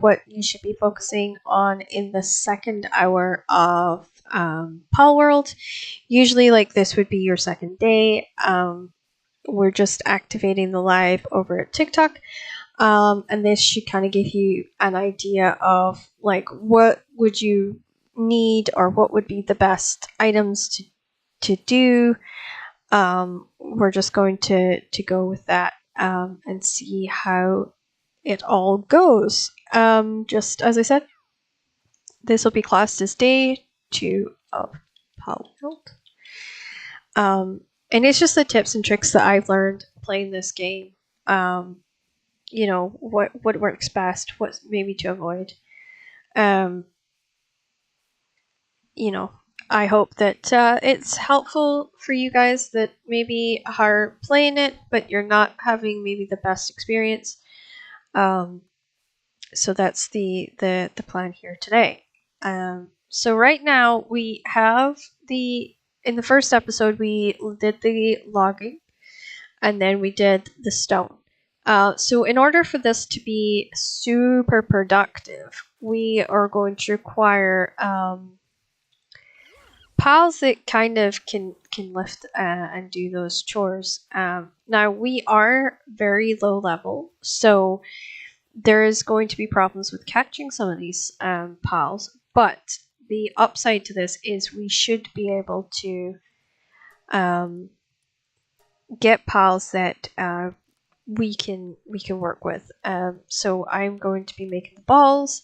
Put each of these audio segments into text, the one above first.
what you should be focusing on in the second hour of Palworld. Usually, like, this would be your second day. We're just activating the live over at TikTok. And this should kind of give you an idea of like what would you need or what would be the best items to do. We're just going to go with that and see how it all goes. Just as I said, this will be classed as day 2 of Palworld. And it's just the tips and tricks that I've learned playing this game. You know, what works best, what maybe to avoid. You know, I hope that it's helpful for you guys that maybe are playing it, but you're not having maybe the best experience. So that's the plan here today. So right now we have in the first episode we did the logging, and then we did the stone. So in order for this to be super productive, we are going to require pals that kind of can lift and do those chores. Now we are very low level, so there is going to be problems with catching some of these pals. But the upside to this is we should be able to get pals that we can work with. So I'm going to be making the balls,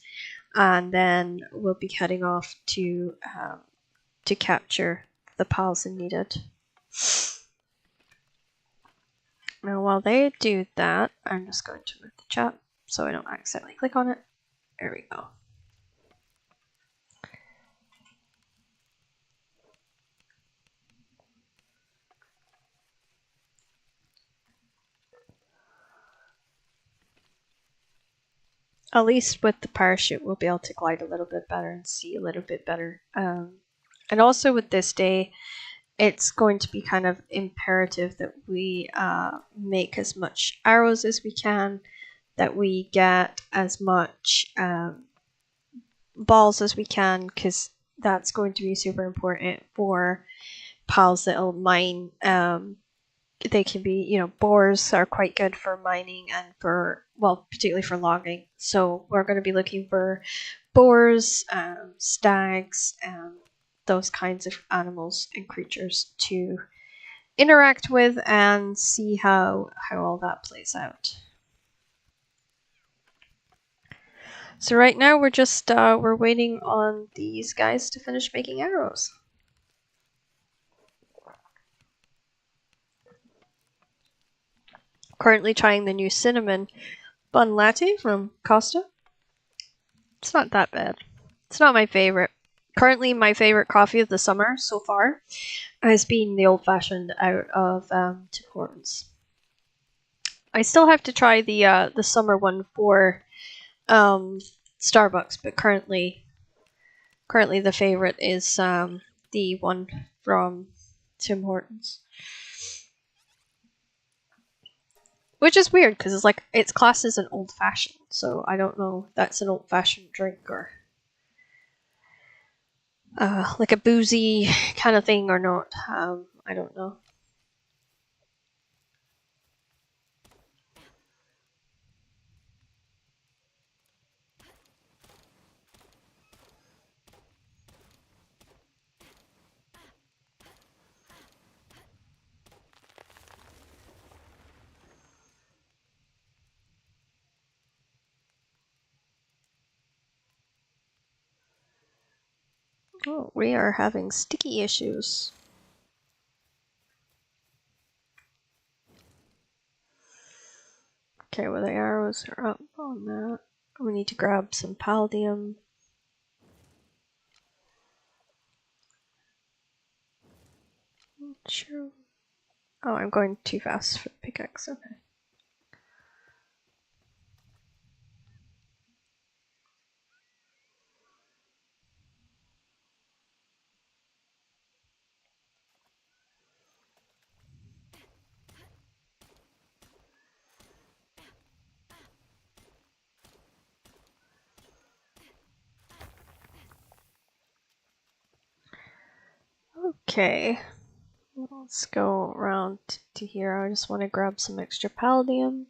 and then we'll be heading off to capture the pals needed. Now while they do that, I'm just going to move the chat so I don't accidentally click on it. There we go. At least with the parachute, we'll be able to glide a little bit better and see a little bit better. And also with this day, it's going to be kind of imperative that we make as much arrows as we can, that we get as much balls as we can, because that's going to be super important for pals that'll mine. They can be, you know, boars are quite good for mining and for, well, particularly for logging. So we're going to be looking for boars, stags, those kinds of animals and creatures to interact with and see how all that plays out. So right now we're just we're waiting on these guys to finish making arrows. Currently trying the new cinnamon bun latte from Costa. It's not that bad. It's not my favorite. Currently, my favorite coffee of the summer so far has been the old-fashioned out of Tim Hortons. I still have to try the summer one for Starbucks, but currently the favorite is the one from Tim Hortons. Which is weird because it's classed as an old fashioned, so I don't know if that's an old fashioned drink or like a boozy kind of thing or not. I don't know. Oh, we are having sticky issues. Okay, well the arrows are up on that. We need to grab some palladium. Sure. Oh, I'm going too fast for the pickaxe. Okay. Okay, let's go around to here. I just want to grab some extra palladium.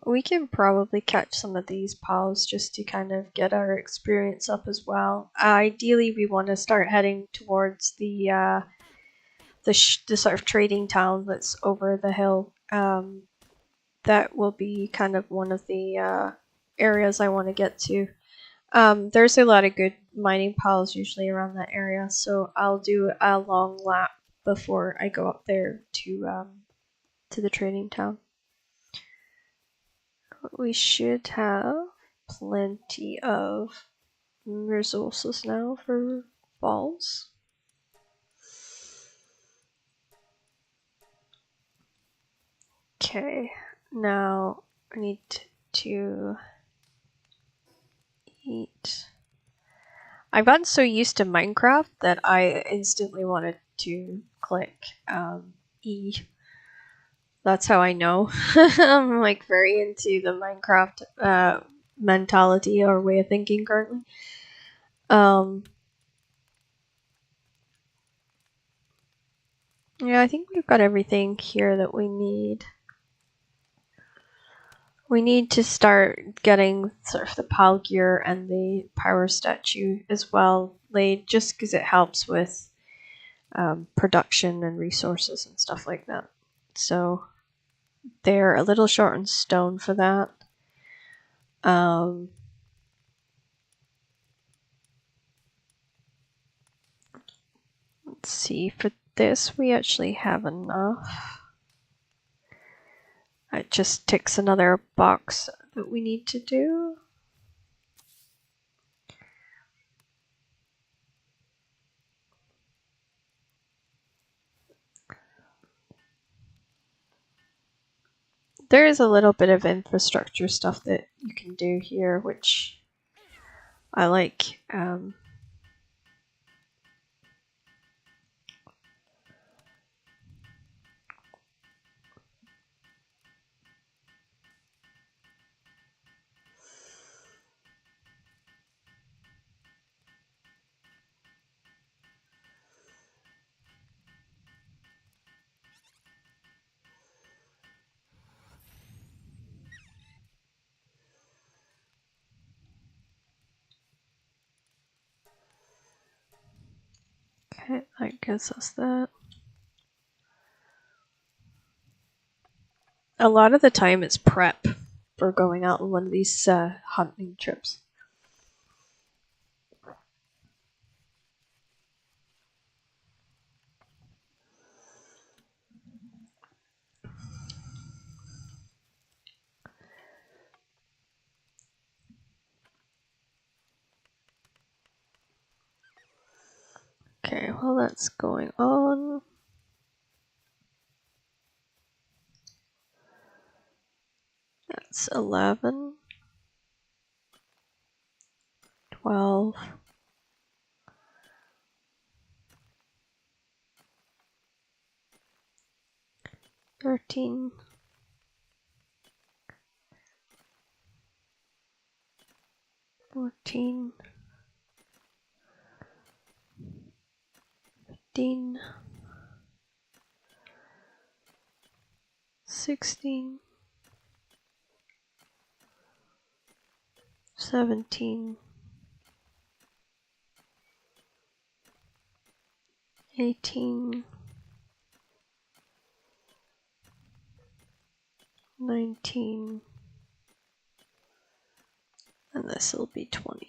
We can probably catch some of these pals just to kind of get our experience up as well. Ideally, we want to start heading towards the sort of trading town that's over the hill. That will be kind of one of the areas I want to get to. There's a lot of good mining pals usually around that area, so I'll do a long lap before I go up there to the trading town. We should have plenty of resources now for balls. Okay, now I need to eat. I've gotten so used to Minecraft that I instantly wanted to click E. That's how I know. I'm like very into the Minecraft mentality or way of thinking currently. Yeah, I think we've got everything here that we need. We need to start getting sort of the pal gear and the power statue as well laid, just because it helps with production and resources and stuff like that. So they're a little short on stone for that. Let's see, for this we actually have enough. It just ticks another box that we need to do. There is a little bit of infrastructure stuff that you can do here, which I like. Okay, that gives us that. A lot of the time it's prep for going out on one of these hunting trips. Okay, well that's going on. That's 11, 12, 13, 14, 15, 16, 17, 18, 19, and this will be 20.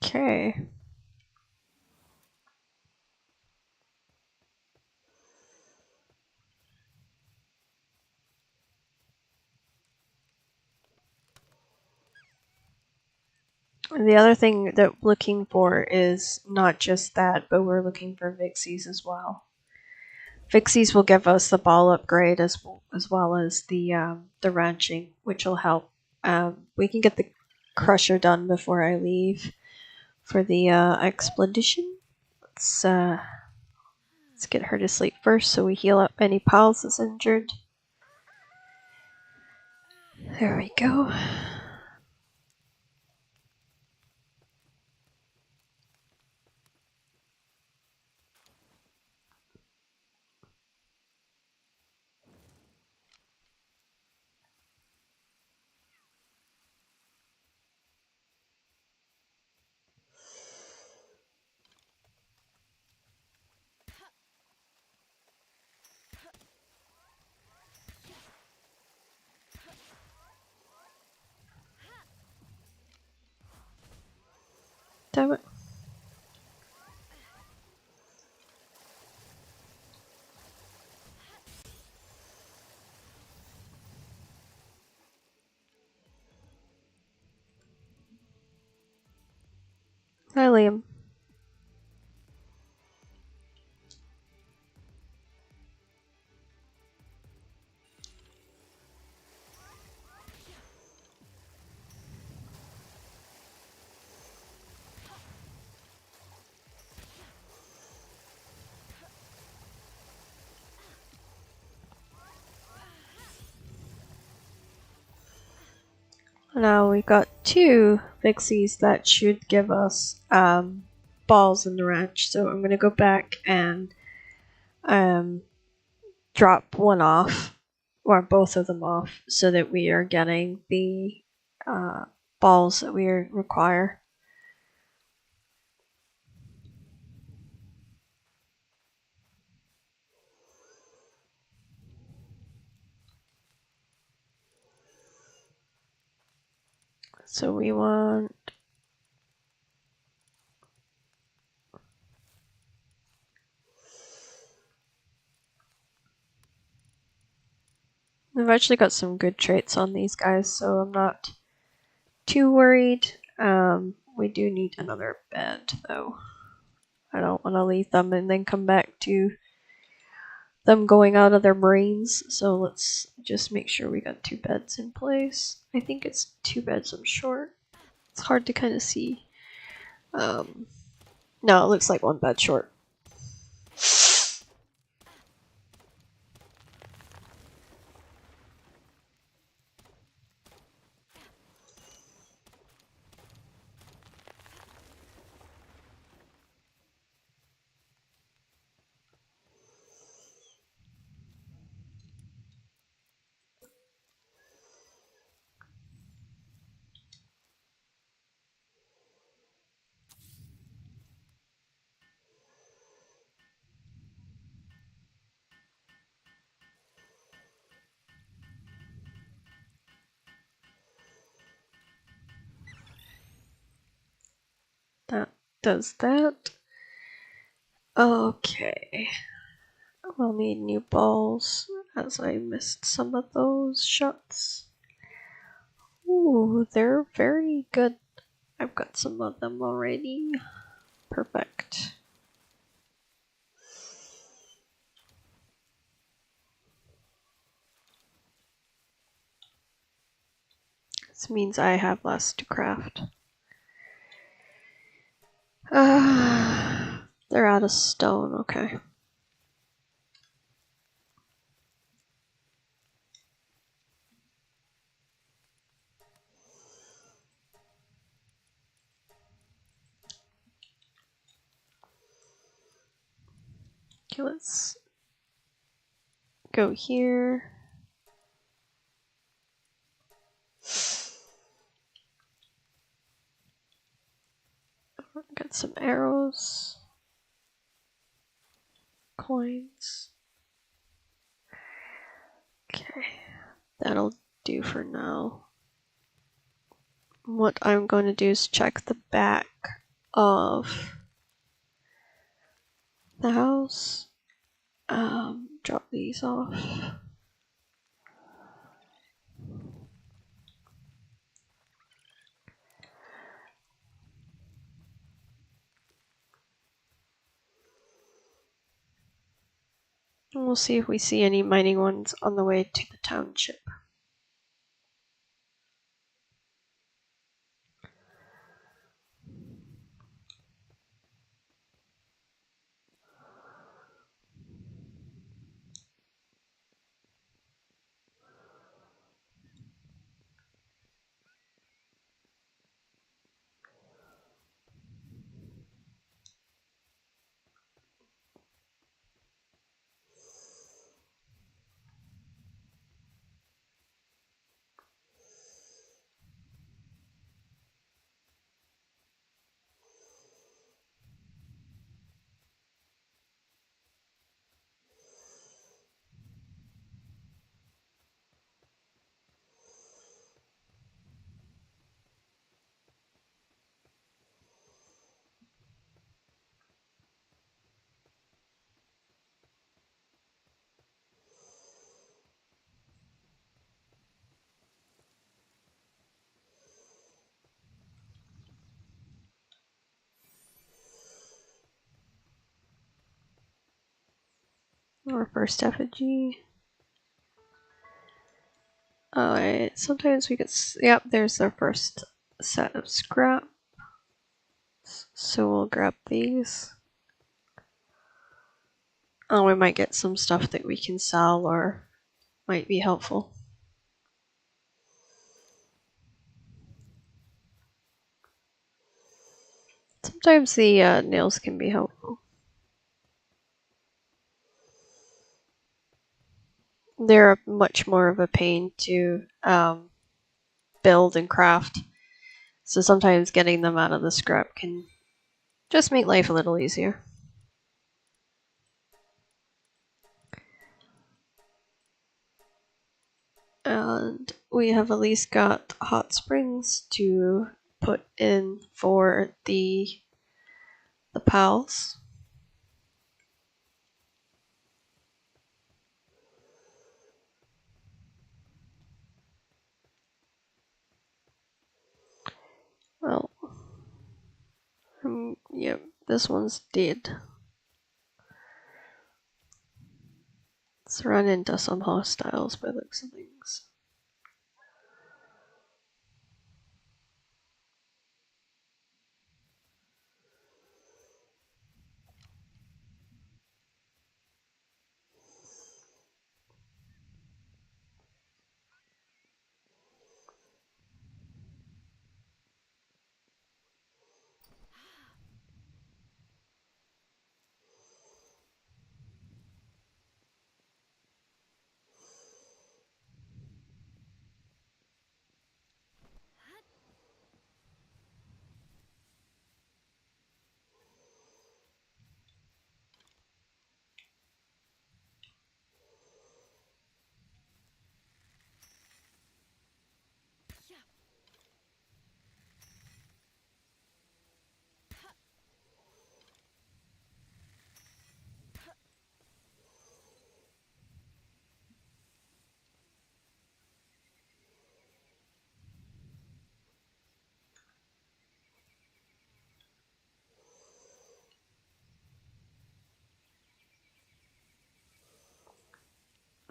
Okay. And the other thing that we're looking for is not just that, but we're looking for Vixies as well. Vixies will give us the ball upgrade as well as the ranching, which will help. We can get the crusher done before I leave for the expedition. Let's get her to sleep first, so we heal up any pals that's injured. There we go. Damn it. Hi, Liam. Now we've got 2 Vixies that should give us balls in the ranch. So I'm going to go back and drop one off, or both of them off, so that we are getting the balls that we require. So we want We've actually got some good traits on these guys, so I'm not too worried. We do need another bed, though. I don't want to leave them and then come back to them going out of their brains, so let's just make sure we got 2 beds in place. I think it's 2 beds I'm short. It's hard to kind of see. No, it looks like 1 bed short. That does that. Okay. We'll need new balls, as I missed some of those shots. Ooh, they're very good. I've got some of them already. Perfect. This means I have less to craft. They're out of stone, okay. Okay, let's go here. Got some arrows. Coins. Okay, that'll do for now. What I'm going to do is check the back of the house. Drop these off. We'll see if we see any mining ones on the way to the township. Our first effigy. Alright, sometimes we get. Yep, there's our first set of scrap. So we'll grab these. Oh, we might get some stuff that we can sell or might be helpful. Sometimes the nails can be helpful. They're much more of a pain to build and craft. So sometimes getting them out of the scrap can just make life a little easier. And we have at least got hot springs to put in for the pals. Well, yep, this one's dead. Let's run into some hostiles by the looks of things.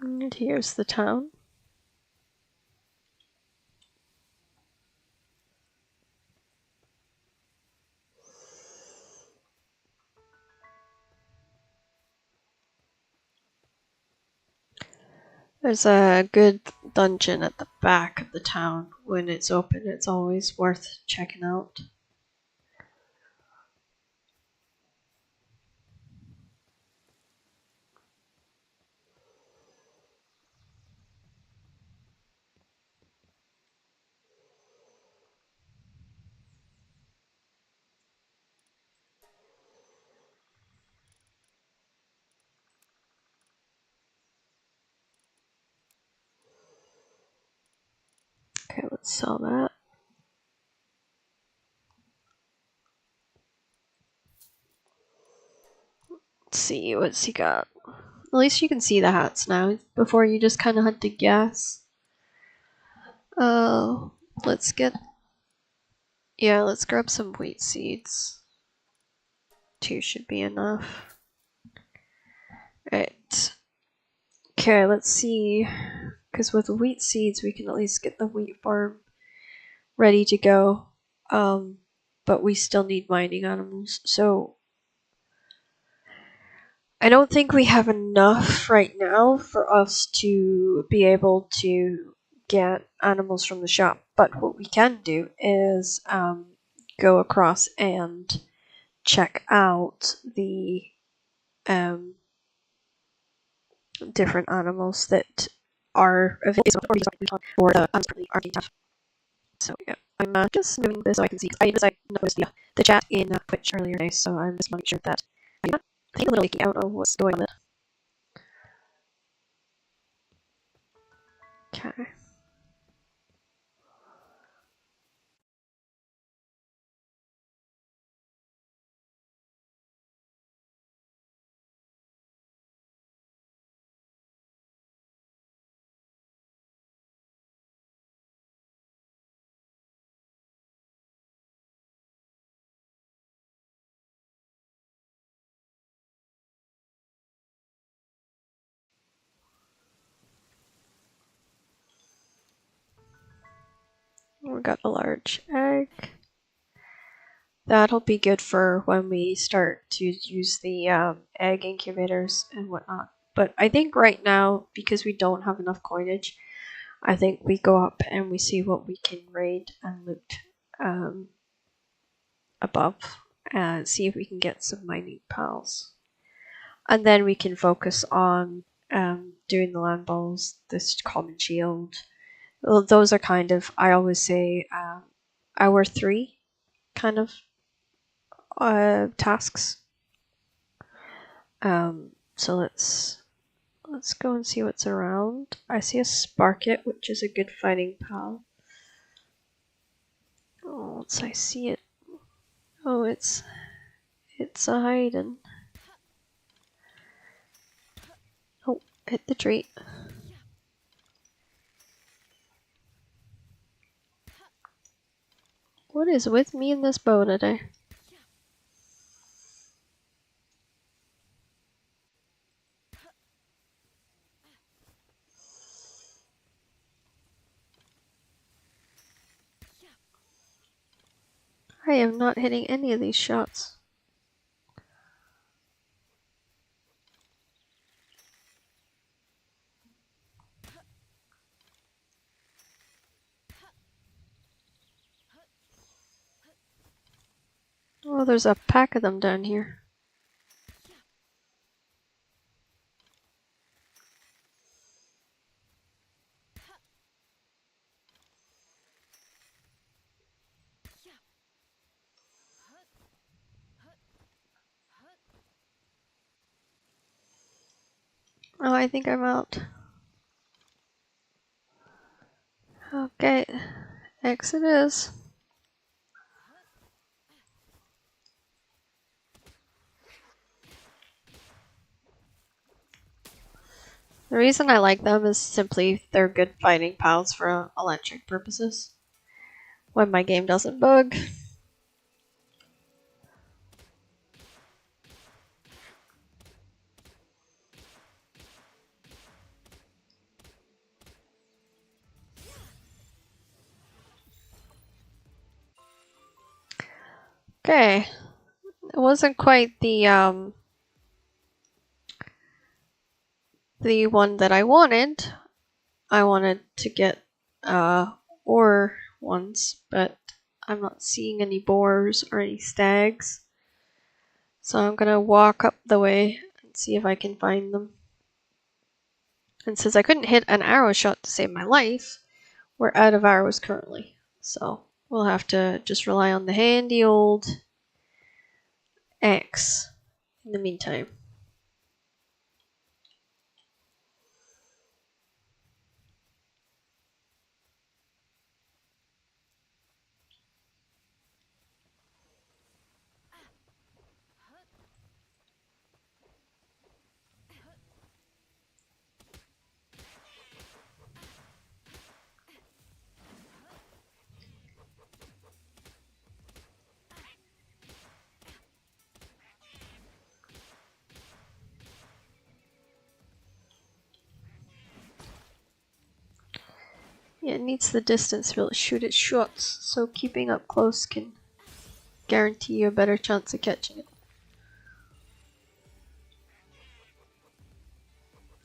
And here's the town. There's a good dungeon at the back of the town. When it's open, it's always worth checking out. Okay, let's sell that. Let's see, what's he got? At least you can see the hats now. Before you just kind of had to guess. Oh, let's get. Yeah, let's grab some wheat seeds. 2 should be enough. Right. Okay, let's see. Because with wheat seeds, we can at least get the wheat farm ready to go. But we still need mining animals. So I don't think we have enough right now for us to be able to get animals from the shop. But what we can do is go across and check out the um, different animals that are available for the RP tab. So yeah, I'm just moving this so I can see. I noticed the chat in Twitch earlier today, so I'm just making sure that I'm not a little leaky out of what's going on. Okay. We got a large egg. That'll be good for when we start to use the egg incubators and whatnot. But I think right now, because we don't have enough coinage, I think we go up and we see what we can raid and loot above and see if we can get some mining pals. And then we can focus on doing the land balls, this common shield. Well, those are kind of, I always say, hour 3 kind of tasks. So let's go and see what's around. I see a Sparket, which is a good fighting pal. Oh, once I see it. Oh, it's a hiding. Oh, hit the tree. What is with me in this bow today? I am not hitting any of these shots. Oh, there's a pack of them down here. Oh, I think I'm out. Okay, X it is. The reason I like them is simply they're good fighting pals for electric purposes. When my game doesn't bug. Okay, it wasn't quite the one that I wanted. I wanted to get ore ones, but I'm not seeing any boars or any stags. So I'm gonna walk up the way and see if I can find them. And since I couldn't hit an arrow shot to save my life, we're out of arrows currently. So we'll have to just rely on the handy old axe in the meantime. Yeah, it needs the distance to be able to shoot its shots, so keeping up close can guarantee you a better chance of catching it.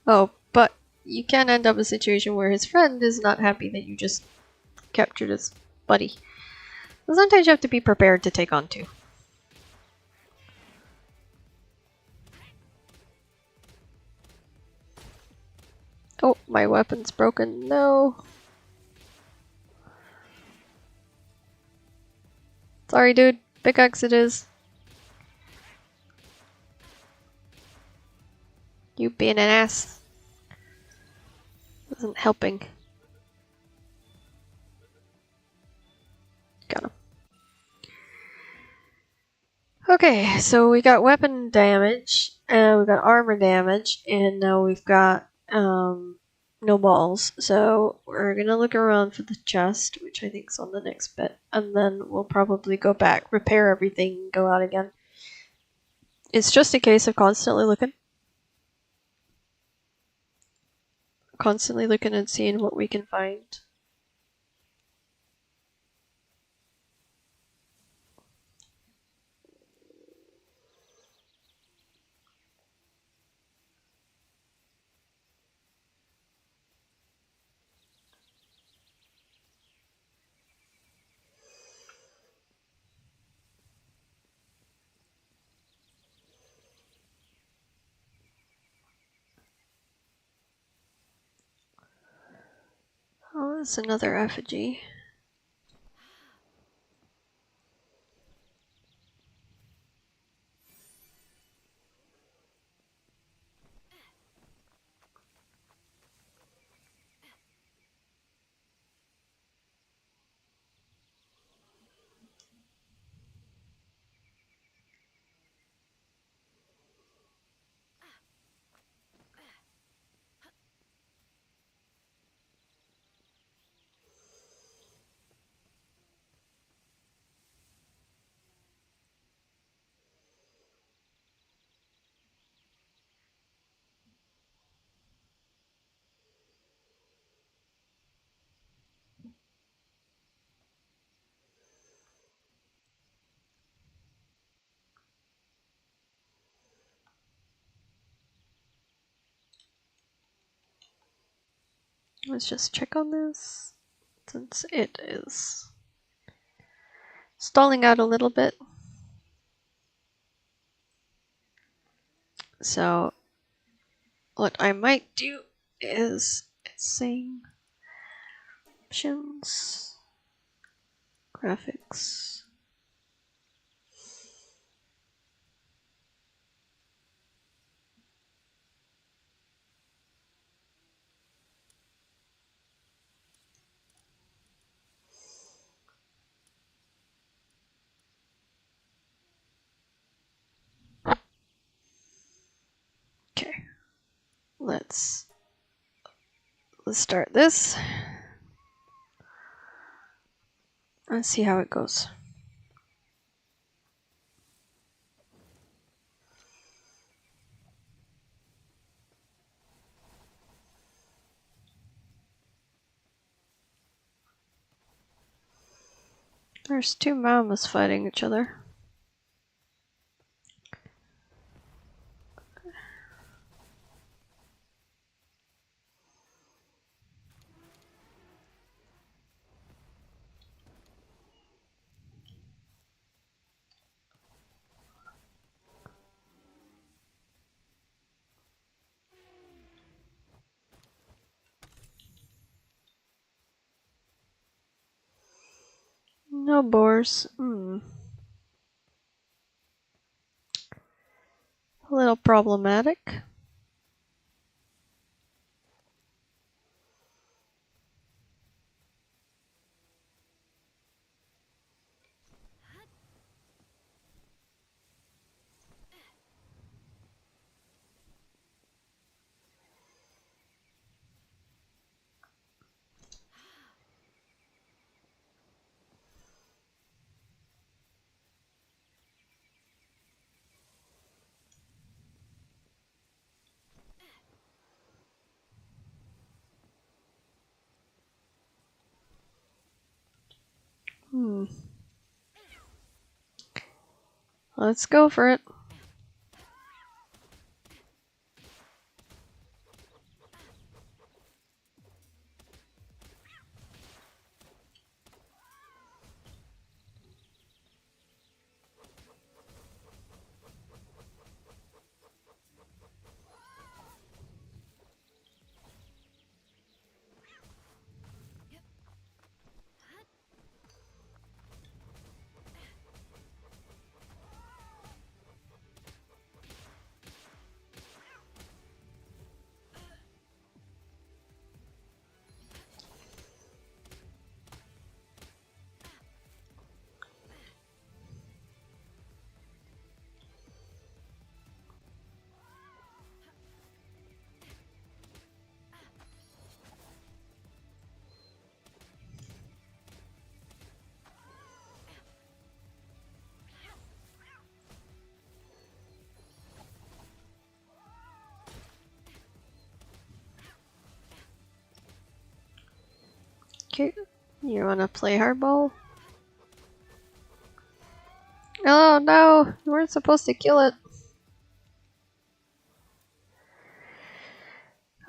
Oh, but you can end up in a situation where his friend is not happy that you just captured his buddy. So sometimes you have to be prepared to take on two. Oh, my weapon's broken. No. Sorry, dude. Pickaxe it is. You being an ass isn't helping. Got him. Okay, so we got weapon damage, we got armor damage, and now we've got no balls. So we're gonna look around for the chest, which I think is on the next bit, and then we'll probably go back, repair everything, and go out again. It's just a case of constantly looking and seeing what we can find. Oh, there's another effigy. Let's just check on this, since it is stalling out a little bit. So what I might do is saying options, graphics. Okay, let's start this. Let's see how it goes. There's two mammoths fighting each other. No boars. A little problematic. Let's go for it. Okay, you wanna play hardball? Oh no, you weren't supposed to kill it.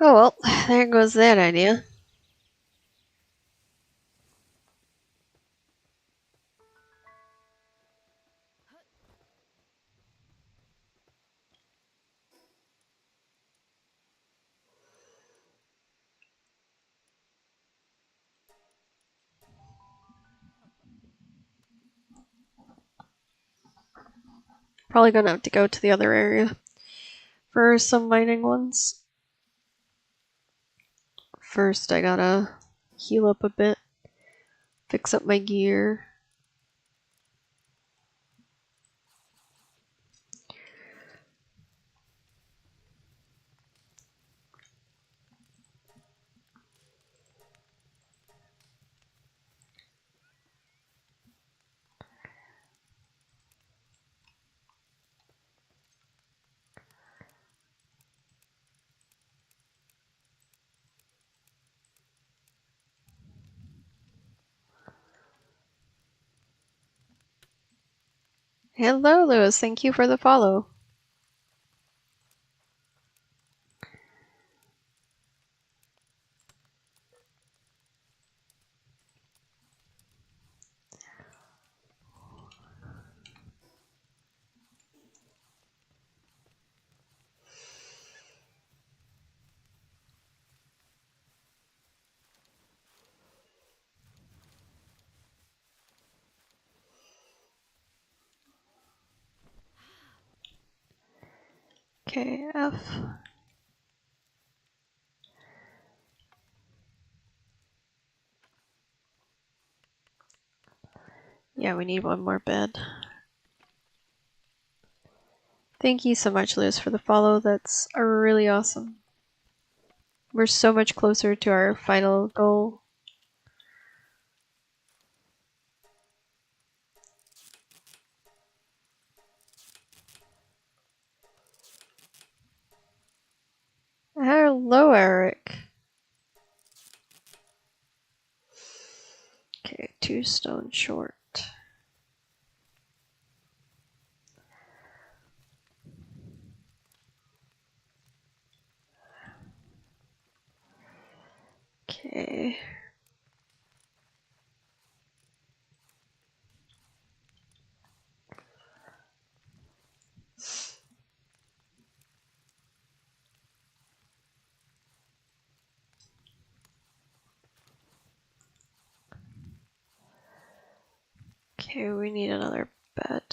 Oh well, there goes that idea. Probably gonna have to go to the other area for some mining ones. First, I gotta heal up a bit, fix up my gear. Hello, Lewis. Thank you for the follow. Okay, F. Yeah, we need one more bed. Thank you so much, Liz, for the follow. That's really awesome. We're so much closer to our final goal. Hello, Eric. Okay, 2 stone short. Okay. Okay, we need another bed.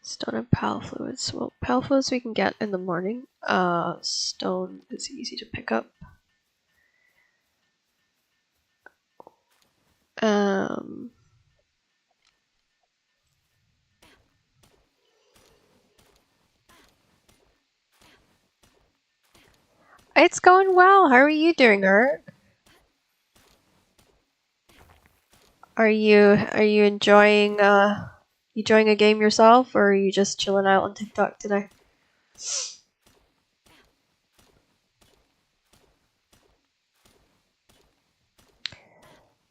Stone and pal fluids. Well, pal fluids we can get in the morning. Stone is easy to pick up. It's going well. How are you doing, Art? Are you enjoying a game yourself, or are you just chilling out on TikTok today?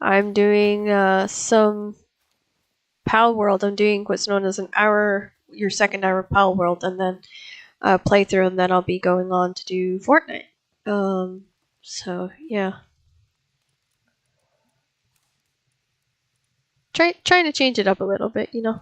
I'm doing some Palworld. I'm doing what's known as your second hour Palworld, and then playthrough, and then I'll be going on to do Fortnite. So yeah, trying to change it up a little bit, you know.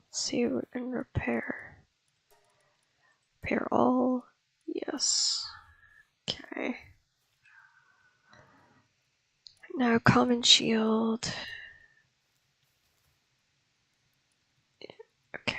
Let's see what we can repair all. Yes. Okay. Now common shield. Okay.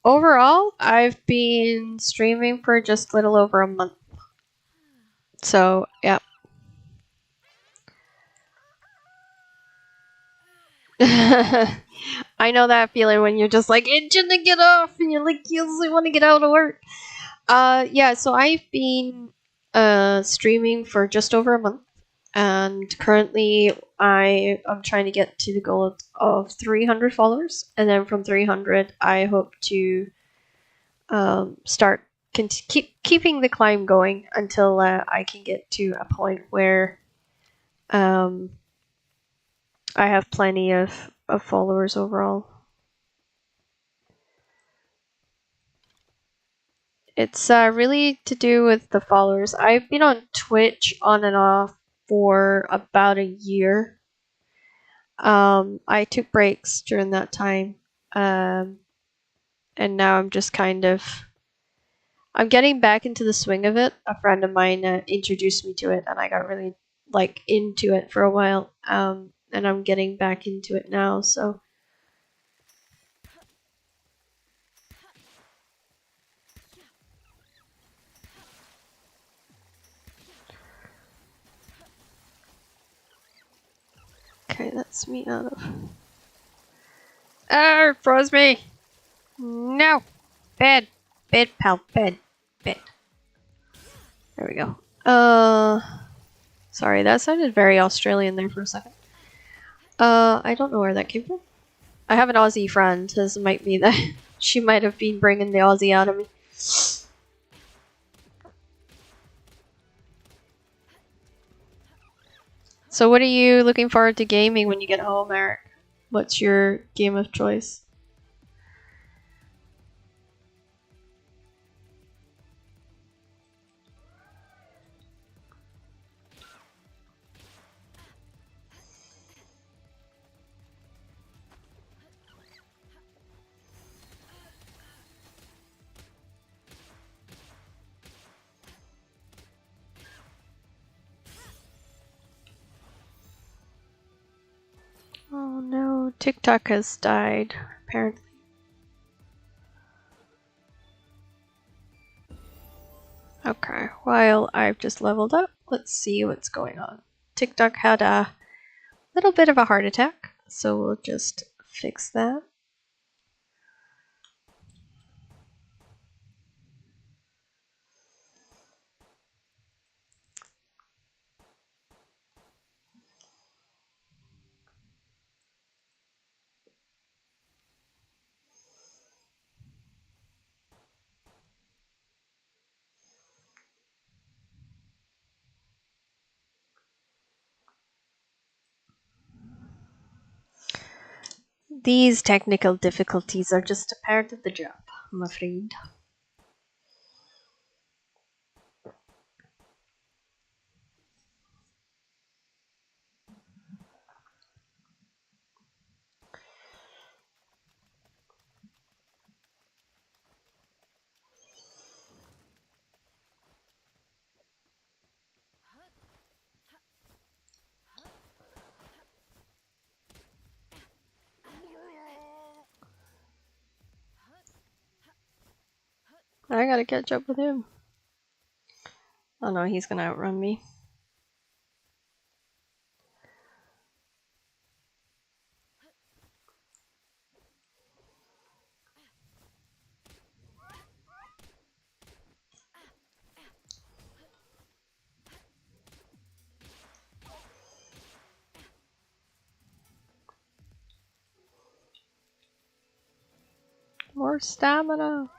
Overall, I've been streaming for just a little over a month. So, yeah. I know that feeling when you're just like itching to get off and you're like, yes, I want to get out of work. Yeah, so I've been streaming for just over a month, and currently I'm trying to get to the goal of 300 followers, and then from 300 I hope to start keeping the climb going until I can get to a point where um, I have plenty of followers overall. It's really to do with the followers. I've been on Twitch on and off for about a year. I took breaks during that time, and now I'm just I'm getting back into the swing of it. A friend of mine introduced me to it, and I got really like into it for a while. And I'm getting back into it now. So okay, that's me out of. Ah, froze me. No, bed, pal, bed. There we go. Sorry, that sounded very Australian there for a second. I don't know where that came from. I have an Aussie friend. This might be that she might have been bringing the Aussie out of me. So, what are you looking forward to gaming when you get home, Eric? What's your game of choice? Oh no, TikTok has died, apparently. Okay, while I've just leveled up, let's see what's going on. TikTok had a little bit of a heart attack, so we'll just fix that. These technical difficulties are just a part of the job, I'm afraid. I gotta catch up with him. Oh no, he's gonna outrun me. More stamina.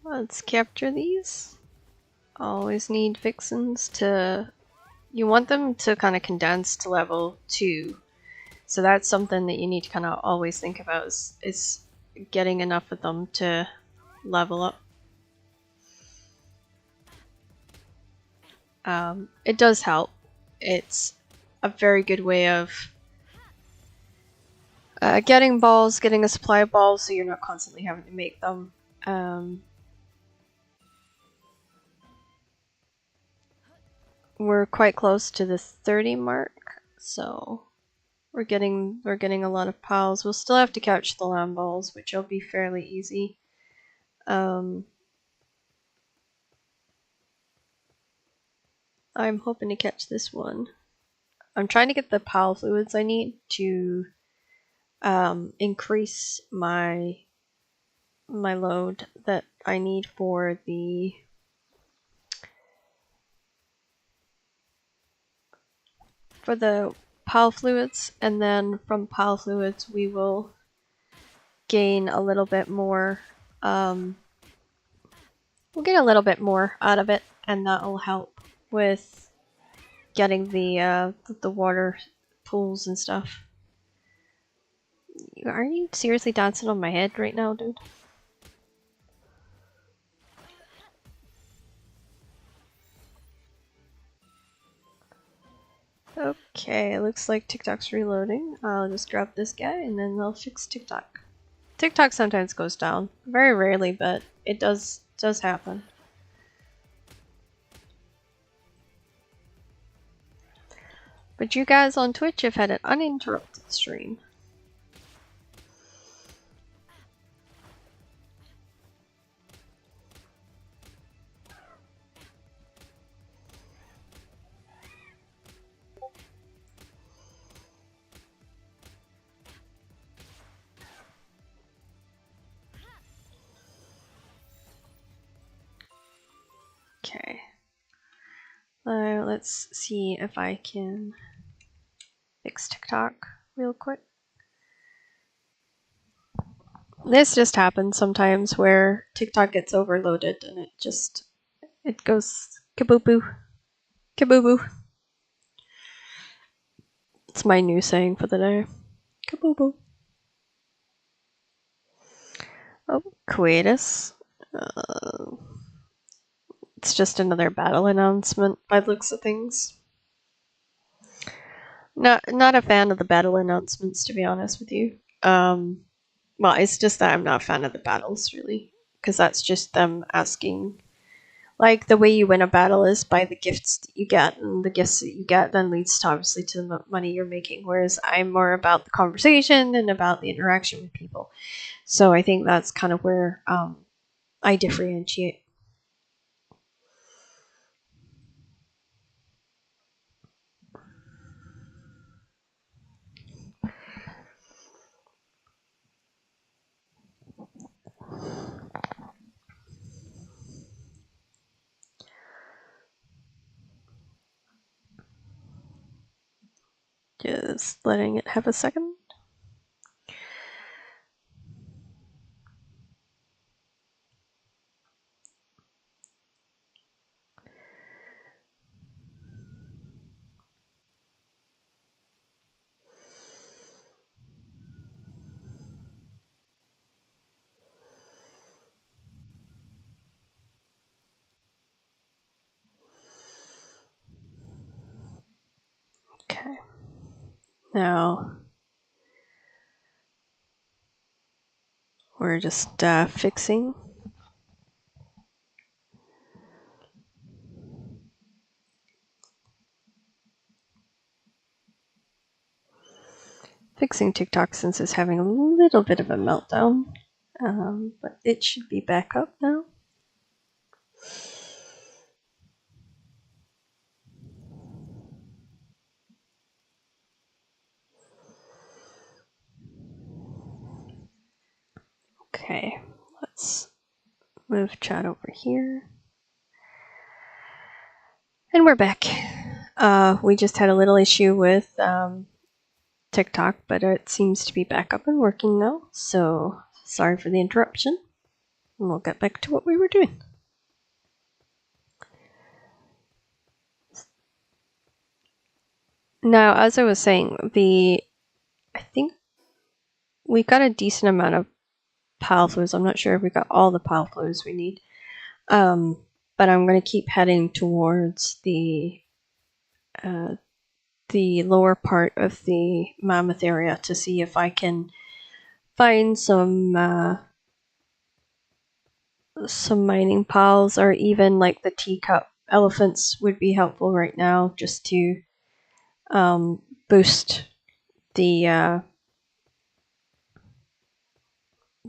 Let's capture these. Always need vixens to... You want them to kind of condense to level 2. So that's something that you need to kind of always think about is getting enough of them to level up. It does help. It's a very good way of getting balls, getting a supply of balls so you're not constantly having to make them. We're quite close to the 30 mark, so we're getting a lot of pals. We'll still have to catch the land balls, which will be fairly easy. I'm hoping to catch this one. I'm trying to get the pal fluids I need to increase my load that I need for the pal fluids, and then from pal fluids we will gain a little bit more. We'll get a little bit more out of it, and that'll help with getting the water pools and stuff. Are you seriously dancing on my head right now, dude? Okay, looks like TikTok's reloading. I'll just grab this guy and then they'll fix TikTok. TikTok sometimes goes down. Very rarely, but it does happen. But you guys on Twitch have had an uninterrupted stream. Okay. Let's see if I can fix TikTok real quick. This just happens sometimes where TikTok gets overloaded and it goes kaboo-boo. Kaboo-boo. It's my new saying for the day. Kaboo-boo. Oh, Quatus. It's just another battle announcement by the looks of things. Not a fan of the battle announcements, to be honest with you. Well, it's just that I'm not a fan of the battles, really. Because that's just them asking... Like, the way you win a battle is by the gifts that you get, and the gifts that you get then leads to, obviously, to the money you're making, whereas I'm more about the conversation and about the interaction with people. So I think that's kind of where I differentiate. Just letting it have a second. Okay. Now, We're just fixing. Fixing TikTok since it's having a little bit of a meltdown. But it should be back up now. Okay, let's move chat over here. And we're back. We just had a little issue with TikTok, but it seems to be back up and working now. So sorry for the interruption. And we'll get back to what we were doing. Now, as I was saying, I think we got a decent amount of pile fluids. I'm not sure if we got all the pile fluids we need. But I'm going to keep heading towards the lower part of the mammoth area to see if I can find some mining piles, or even like the teacup elephants would be helpful right now, just to boost the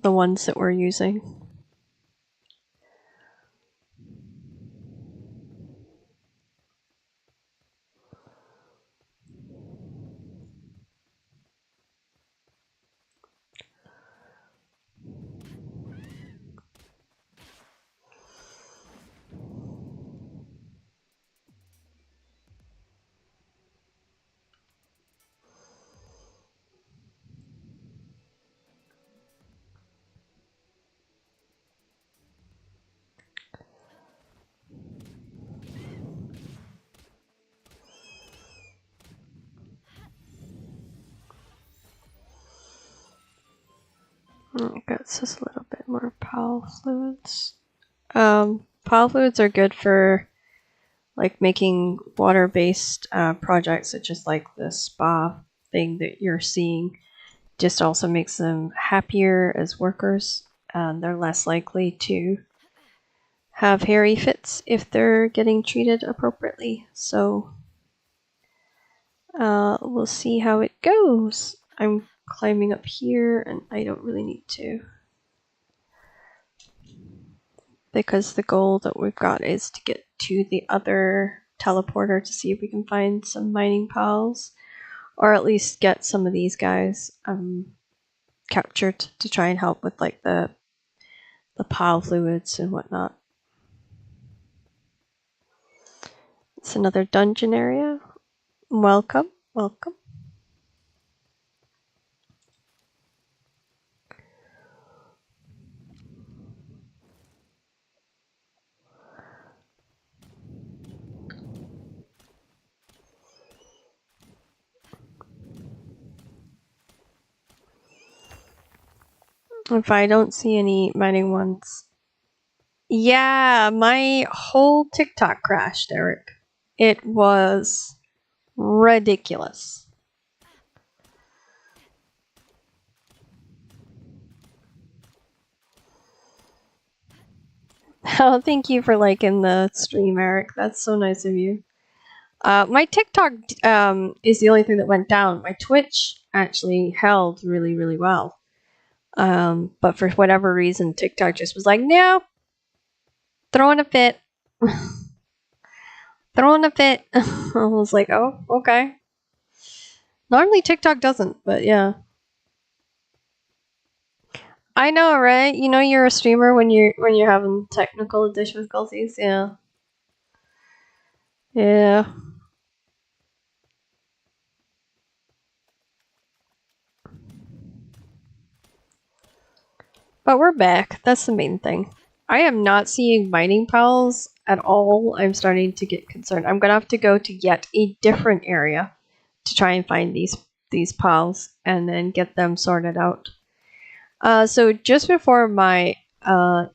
ones that we're using. I got just a little bit more pile fluids. Pile fluids are good for like making water-based projects, such as like the spa thing that you're seeing. Just also makes them happier as workers, and they're less likely to have hairy fits if they're getting treated appropriately. So we'll see how it goes. I'm climbing up here, and I don't really need to, because the goal that we've got is to get to the other teleporter to see if we can find some mining piles, or at least get some of these guys captured to try and help with like the pile fluids and whatnot. It's another dungeon area. Welcome, welcome. If I don't see any mining ones. Yeah, my whole TikTok crashed, Eric. It was ridiculous. Oh, thank you for liking the stream, Eric. That's so nice of you. My TikTok is the only thing that went down. My Twitch actually held really, really well. But for whatever reason, TikTok just was like, no, throwing a fit. Throwing a fit. I was like, oh, okay. Normally TikTok doesn't, but yeah. I know, right? You know you're a streamer when you're having technical difficulties, yeah. Yeah. But we're back. That's the main thing. I am not seeing mining piles at all. I'm starting to get concerned. I'm gonna have to go to yet a different area to try and find these piles and then get them sorted out. So just before my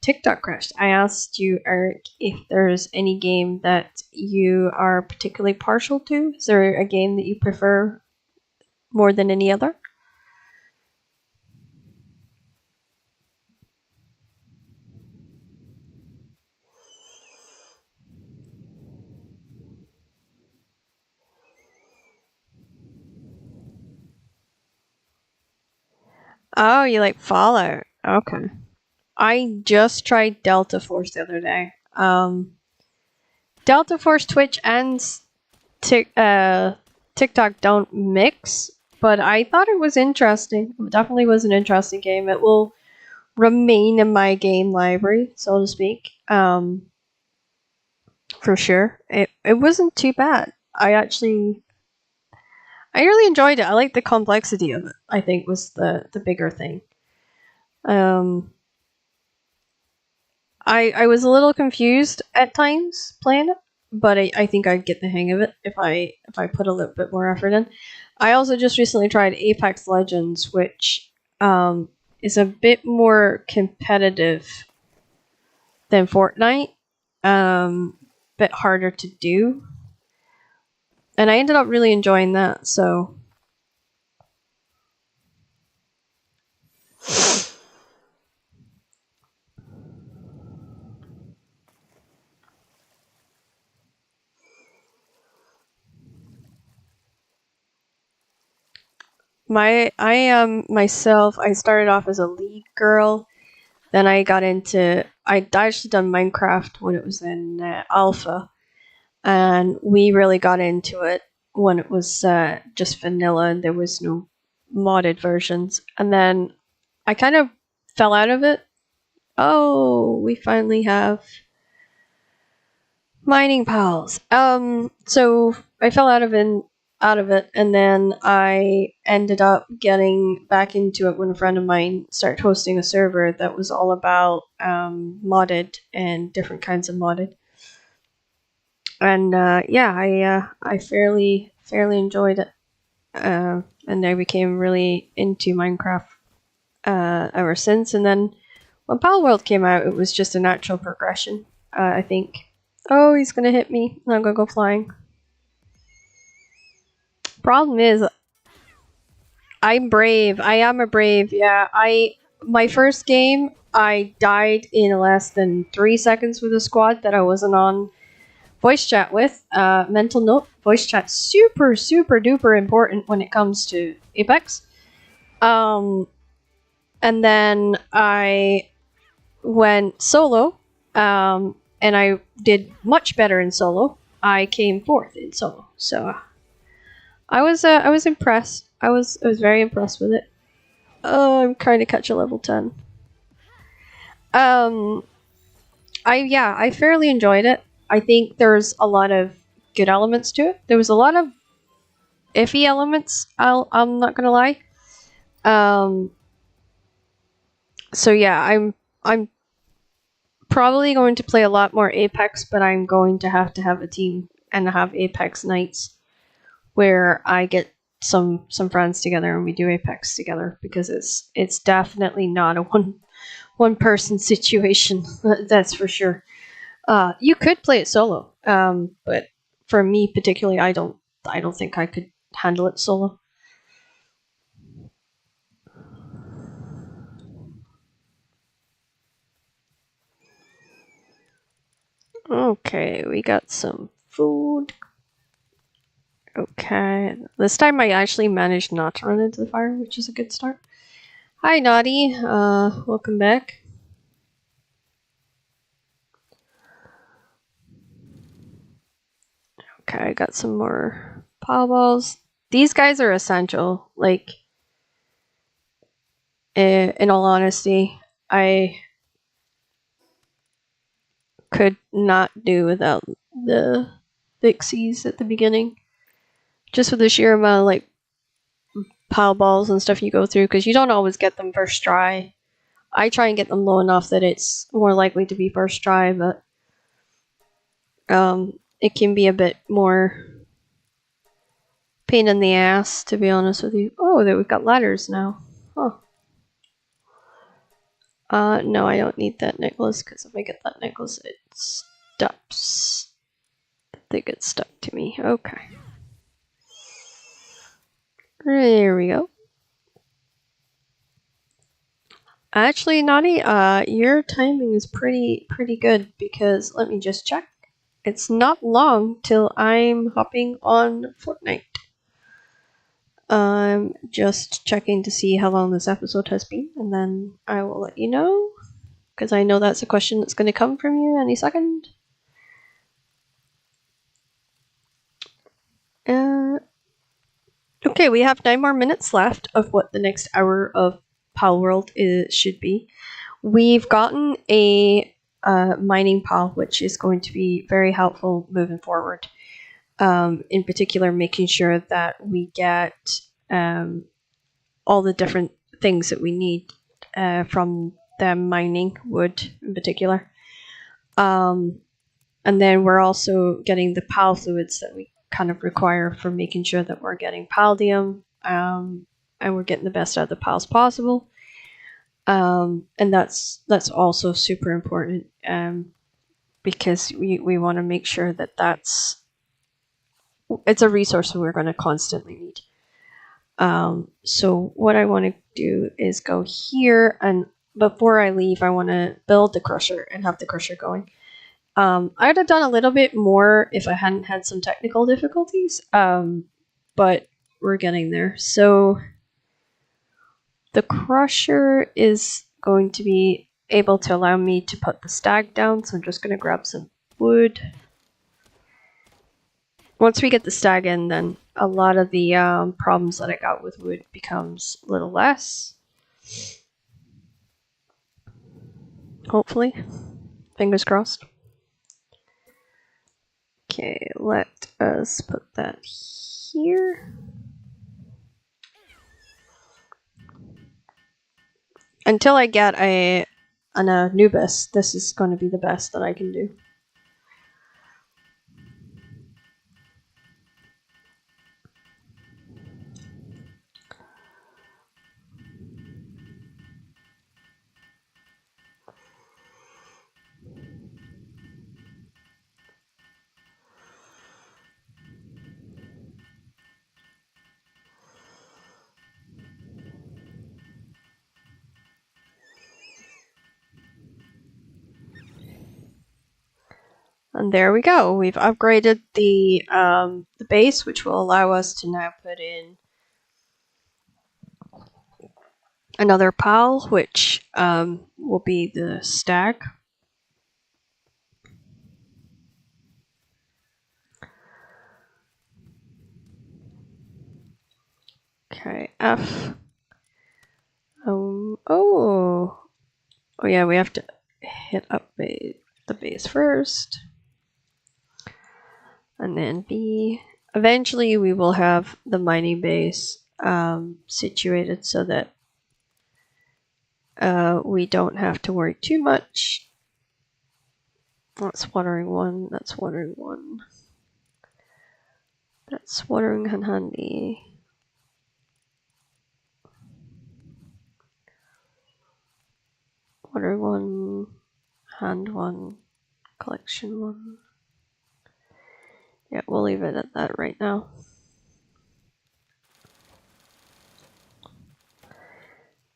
TikTok crashed, I asked you, Eric, if there's any game that you are particularly partial to. Is there a game that you prefer more than any other? Oh, you like Fallout? Okay. I just tried Delta Force the other day. Delta Force, Twitch, and TikTok don't mix, but I thought it was interesting. It definitely was an interesting game. It will remain in my game library, so to speak. For sure. It wasn't too bad. I really enjoyed it. I like the complexity of it. I think was the bigger thing. Um, I was a little confused at times playing it, but I think I'd get the hang of it if I put a little bit more effort in. I also just recently tried Apex Legends, which is a bit more competitive than Fortnite. Bit harder to do, and I ended up really enjoying that. So myself, I started off as a League girl. Then I actually done Minecraft when it was in alpha, and we really got into it when it was just vanilla and there was no modded versions. And then I kind of fell out of it. Oh, we finally have mining pals. So I fell out of it, and then I ended up getting back into it when a friend of mine started hosting a server that was all about modded and different kinds of modded. And yeah, I fairly enjoyed it, and I became really into Minecraft ever since. And then when Palworld came out, it was just a natural progression. I think. Oh, he's gonna hit me. I'm gonna go flying. Problem is, I'm brave. I am a brave. Yeah, my first game, I died in less than 3 seconds with a squad that I wasn't on voice chat with. Mental note: voice chat super duper important when it comes to Apex. And then I went solo. And I did much better in solo. I came fourth in solo, so I was impressed. I was very impressed with it. Oh, I'm trying to catch a level 10. I fairly enjoyed it. I think there's a lot of good elements to it. There was a lot of iffy elements. I'm not gonna lie. So yeah, I'm probably going to play a lot more Apex, but I'm going to have a team and have Apex nights where I get some friends together and we do Apex together, because it's definitely not a one person situation. That's for sure. You could play it solo, but for me particularly, I don't think I could handle it solo. Okay, we got some food. Okay, this time I actually managed not to run into the fire, which is a good start. Hi, Naughty. Welcome back. Okay, I got some more pow balls. These guys are essential. Like, in all honesty, I could not do without the Vixies at the beginning. Just with the sheer amount of, like, pow balls and stuff you go through, because you don't always get them first try. I try and get them low enough that it's more likely to be first try, but it can be a bit more pain in the ass, to be honest with you. Oh, there we've got ladders now. Huh. No, I don't need that necklace, because if I get that necklace, it stops. I think it's stuck to me. Okay. There we go. Actually, Naughty, your timing is pretty good, because let me just check. It's not long till I'm hopping on Fortnite. I'm just checking to see how long this episode has been, and then I will let you know, because I know that's a question that's going to come from you any second. Okay, we have 9 more minutes left of what the next hour of Palworld should be. We've gotten a mining pal, which is going to be very helpful moving forward. In particular, making sure that we get all the different things that we need from them mining wood in particular. And then we're also getting the pal fluids that we kind of require for making sure that we're getting palladium and we're getting the best out of the pals possible. And that's also super important because we want to make sure that it's a resource we're going to constantly need. So what I want to do is go here, and before I leave, I want to build the crusher and have the crusher going. I'd have done a little bit more if I hadn't had some technical difficulties, but we're getting there. So the crusher is going to be able to allow me to put the stag down, so I'm just going to grab some wood. Once we get the stag in, then a lot of the problems that I got with wood becomes a little less. Hopefully. Fingers crossed. Okay, let us put that here. Until I get an Anubis, this is going to be the best that I can do. And there we go. We've upgraded the base, which will allow us to now put in another pal, which will be the stag. Okay, F. Oh yeah, we have to hit up the base first. And then B. Eventually we will have the mining base situated so that we don't have to worry too much. That's watering 1, that's watering 1. That's watering and handy. Watering 1, hand 1, collection 1. Yeah, we'll leave it at that right now.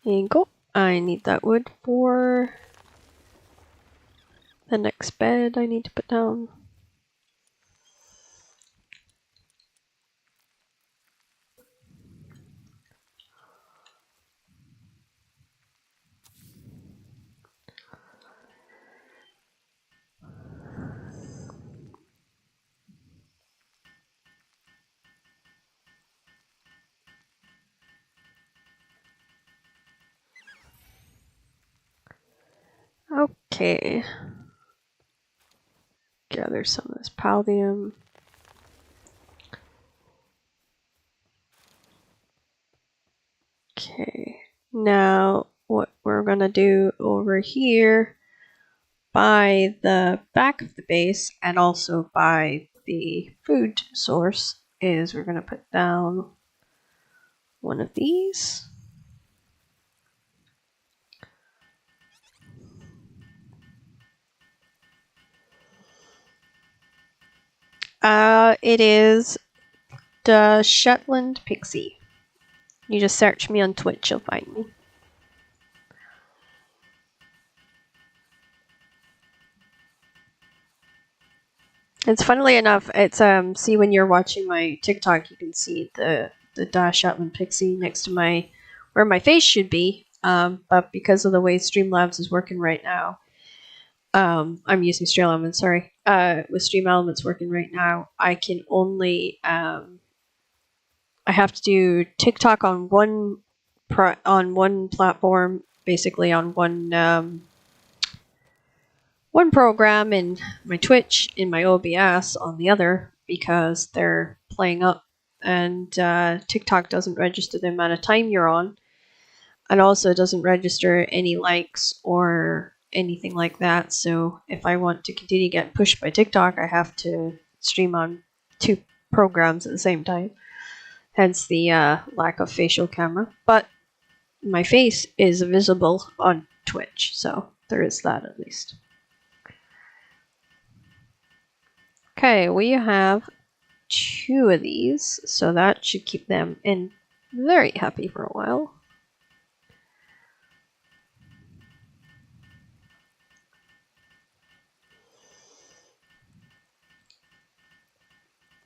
There you go. I need that wood for the next bed I need to put down. Okay. Gather some of this palladium. Okay. Now what we're gonna do over here by the back of the base and also by the food source is we're gonna put down one of these. It is the Shetland Pixie. You just search me on Twitch, you'll find me. It's funnily enough, it's see when you're watching my TikTok, you can see the the Dash Atman Pixie next to where my face should be. But because of the way Streamlabs is working right now, I'm using Stream Elements. Sorry, with Stream Elements working right now, I can only I have to do TikTok on one platform, basically on one program, and my Twitch in my OBS on the other, because they're playing up, and TikTok doesn't register the amount of time you're on, and also doesn't register any likes or anything like that. So if I want to continue to get pushed by TikTok, I have to stream on two programs at the same time. Hence the lack of facial camera. But my face is visible on Twitch, so there is that at least. Okay, we have 2 of these, so that should keep them in very happy for a while.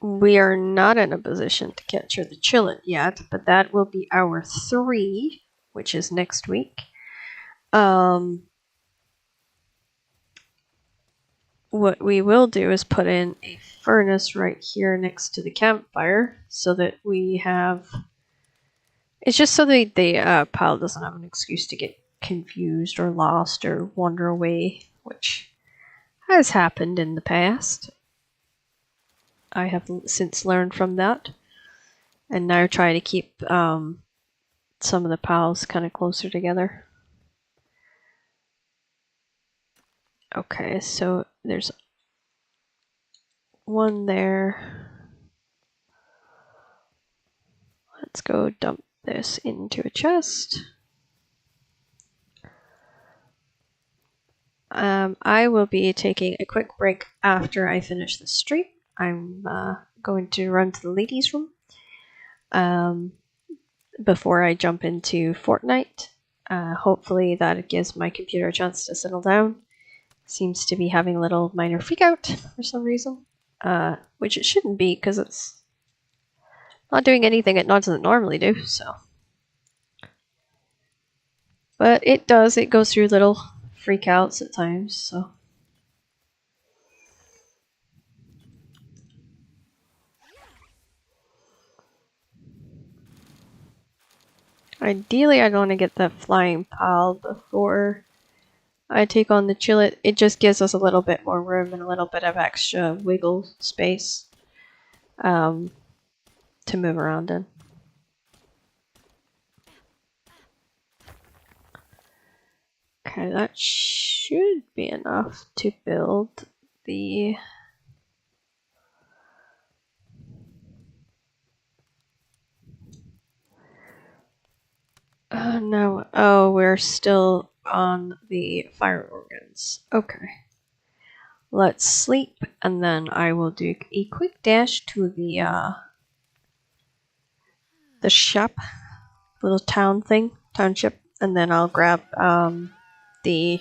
We are not in a position to capture the Chillet yet, but that will be our 3, which is next week. What we will do is put in a furnace right here next to the campfire, so that we have... It's just so that the pile doesn't have an excuse to get confused or lost or wander away, which has happened in the past. I have since learned from that, and now try to keep some of the piles kind of closer together. Okay, so there's one there. Let's go dump this into a chest. I will be taking a quick break after I finish the stream. I'm going to run to the ladies' room before I jump into Fortnite. Hopefully that gives my computer a chance to settle down. Seems to be having a little minor freak out for some reason, which it shouldn't be because it's not doing anything it doesn't normally do. So, but it does. It goes through little freakouts at times. So. Ideally, I'd want to get that flying pile before I take on the Chillet. It just gives us a little bit more room and a little bit of extra wiggle space to move around in. Okay, that should be enough to build the... no. Oh, we're still on the fire organs. Okay. Let's sleep, and then I will do a quick dash to the shop, little township, and then I'll grab the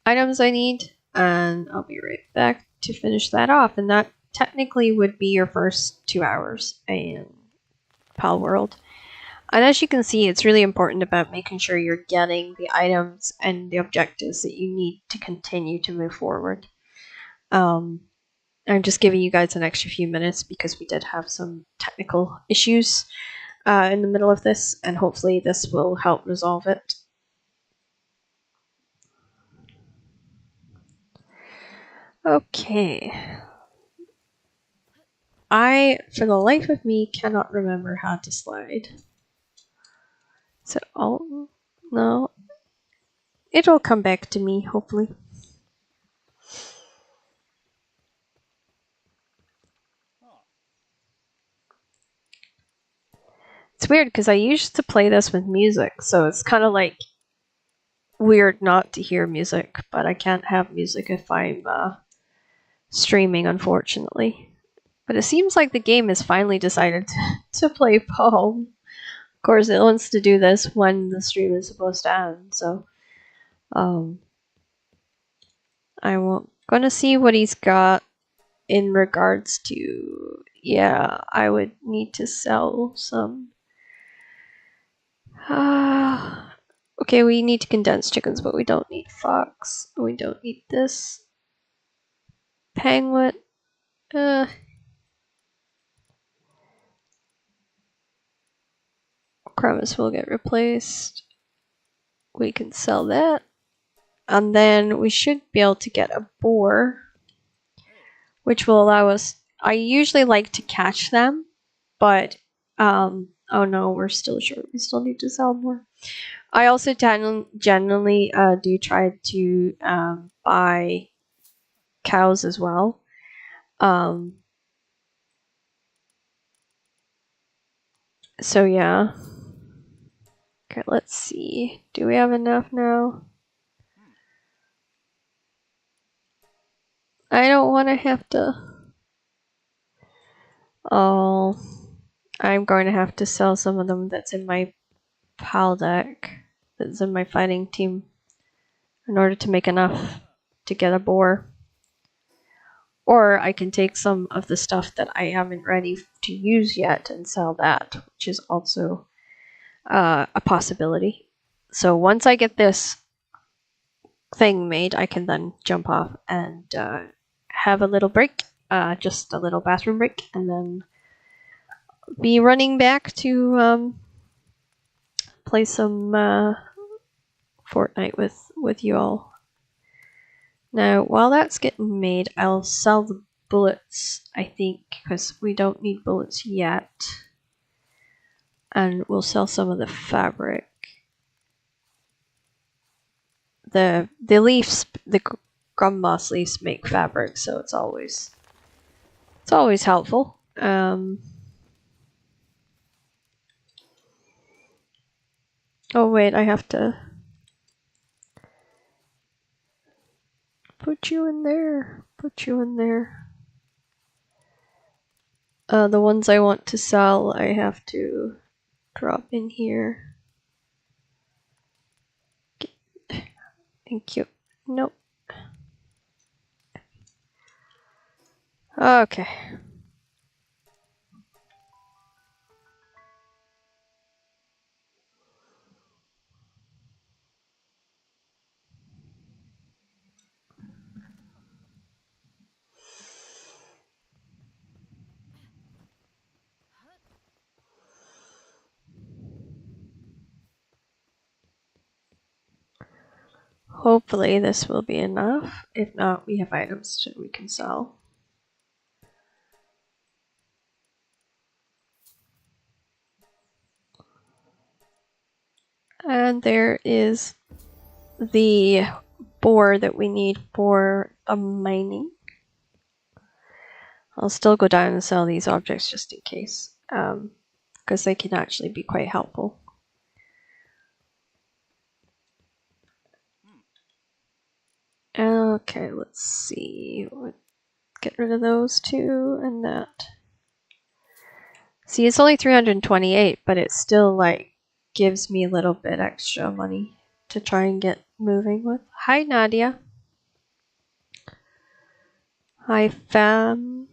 items I need, and I'll be right back to finish that off. And that technically would be your first 2 hours in Palworld. And as you can see, it's really important about making sure you're getting the items and the objectives that you need to continue to move forward. I'm just giving you guys an extra few minutes because we did have some technical issues in the middle of this, and hopefully this will help resolve it. Okay. I, for the life of me, cannot remember how to slide. So, no. It'll come back to me, hopefully. It's weird because I used to play this with music, so it's kind of like weird not to hear music, but I can't have music if I'm streaming, unfortunately. But it seems like the game has finally decided to play Paul. Of course, it wants to do this when the stream is supposed to end, so I'm gonna see what he's got in regards to yeah, I would need to sell some. Okay, we need to condense chickens, but we don't need fox. We don't need this. Penguin. Crevice will get replaced. We can sell that. And then we should be able to get a boar, which will allow us. I usually like to catch them, but oh no, we're still short. We still need to sell more. I also generally do try to buy cows as well. So yeah. Okay, let's see. Do we have enough now? I don't want to have to. Oh, I'm going to have to sell some of them that's in my PAL deck, that's in my fighting team, in order to make enough to get a boar. Or I can take some of the stuff that I haven't ready to use yet and sell that, which is also a possibility. So once I get this thing made, I can then jump off and have a little break, just a little bathroom break, and then be running back to play some Fortnite with you all. Now, while that's getting made, I'll sell the bullets, I think, because we don't need bullets yet. And we'll sell some of the fabric. The leaves, the gum moss leaves make fabric, so it's always helpful. Oh wait, I have to put you in there. Put you in there. The ones I want to sell, I have to drop in here. Thank you. Nope. Okay. Hopefully this will be enough. If not, we have items that we can sell. And there is the boar that we need for a mining. I'll still go down and sell these objects just in case, because they can actually be quite helpful. Okay, let's see. Get rid of those two and that. See, it's only 328, but it still like gives me a little bit extra money to try and get moving with. Hi, Nadia. Hi, Fatum.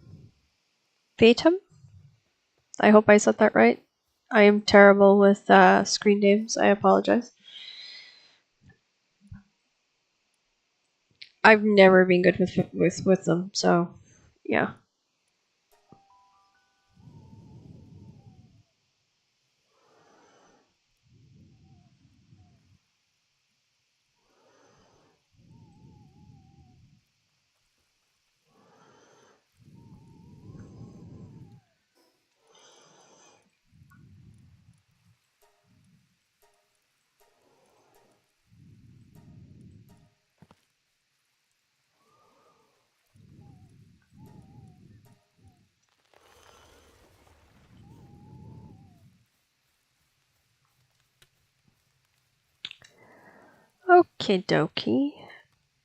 I hope I said that right. I am terrible with screen names. I apologize. I've never been good with them, so yeah. Okie dokie.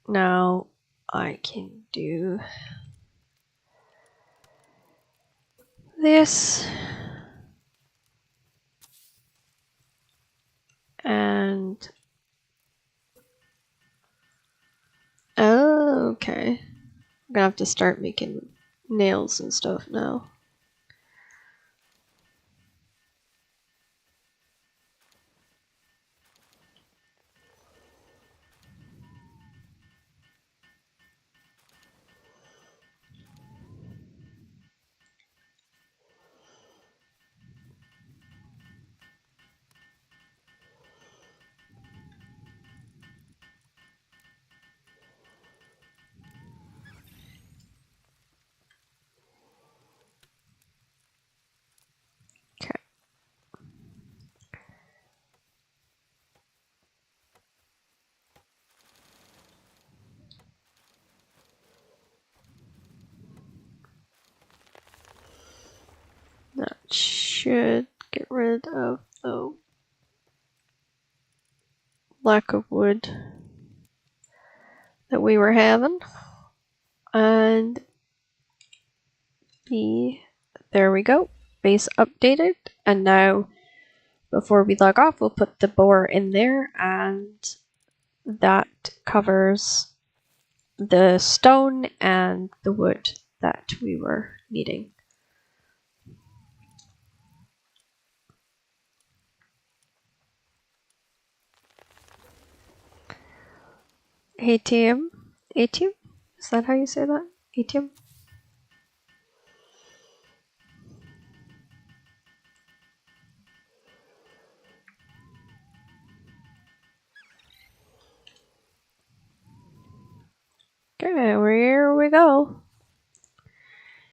Now I can do this. And oh, okay. I'm gonna have to start making nails and stuff now. should get rid of the lack of wood that we were having. And there we go. Base updated. And now, before we log off, we'll put the boar in there, and that covers the stone and the wood that we were needing. ATM? ATM? Is that how you say that? ATM? Okay, here we go.